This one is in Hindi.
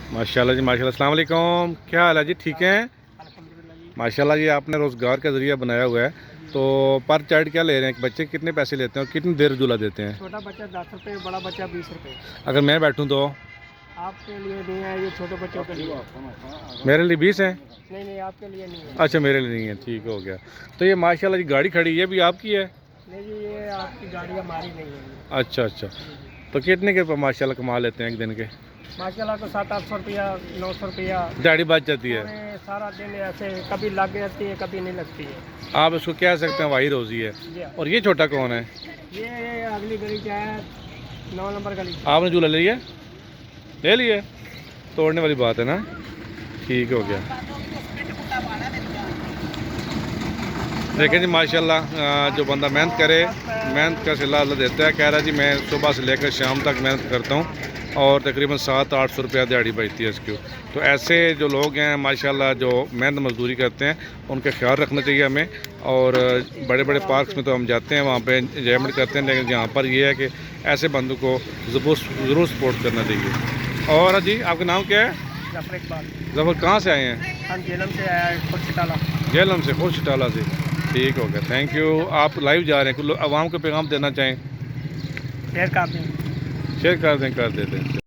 माशाल्लाह जी माशाल्लाह। अस्सलाम वालेकुम, क्या हाल है जी? ठीक हैं अल्हम्दुलिल्लाह जी। माशाल्लाह जी। आपने रोज़गार का ज़रिया बनाया हुआ है, तो पर चाइल्ड क्या ले रहे हैं? बच्चे कितने पैसे लेते हैं और कितनी देर झूला देते हैं? छोटा बच्चा 10 रुपये, बड़ा बच्चा 20 रुपये। अगर मैं बैठूं तो? आपके लिए नहीं है, ये छोटे बच्चों के लिए है। मेरे लिए 20 है? नहीं नहीं, आपके लिए नहीं है। अच्छा, मेरे लिए नहीं है, ठीक हो गया। तो ये माशाल्लाह जी गाड़ी खड़ी है, भी आपकी है? नहीं जी, ये आपकी गाड़ी हमारी नहीं है ये। अच्छा अच्छा। जी जी। तो कितने के माशाल्लाह कमा लेते हैं एक दिन के? माशाल्लाह तो 700-800 रुपया, 900 रुपया। दिहाड़ी बच जाती है? पूरे सारा दिन ऐसे कभी लग जाती है, कभी नहीं लगती है। आप इसको कह सकते हैं वाही रोज़ी है। जी हाँ। और ये छोटा कौन है? ये अगली गली क्या है, 9 नंबर गली। आपने झूला ले लिया? ले लिए? तोड़ने वाली बात है ना, ठीक हो गया। देखें जी माशाल्लाह, जो बंदा मेहनत करे, मेहनत का सिला अल्लाह देता है। कह रहा है जी मैं सुबह से लेकर शाम तक मेहनत करता हूँ और तकरीबन 700-800 रुपया दिहाड़ी बचती है इसकी। तो ऐसे जो लोग हैं माशाल्लाह, जो मेहनत मजदूरी करते हैं, उनका ख्याल रखना चाहिए हमें। और बड़े बड़े पार्क्स में तो हम जाते हैं, वहाँ पे एंजॉयमेंट करते हैं, लेकिन यहाँ पर ये है कि ऐसे बंदों को ज़रूर सपोर्ट करना चाहिए। और जी आपका नाम क्या है? जफर इकबाल। जफर, कहाँ से आए हैं? हम जेलम से आया है, खुर्शीटाला। झेलम से, खुर्शीटाला से, ठीक हो गया, थैंक यू। आप लाइव जा रहे हैं, कुछ आवाम को पैगाम देना चाहें? शेयर काफी। शेयर कर दें, कर देते हैं।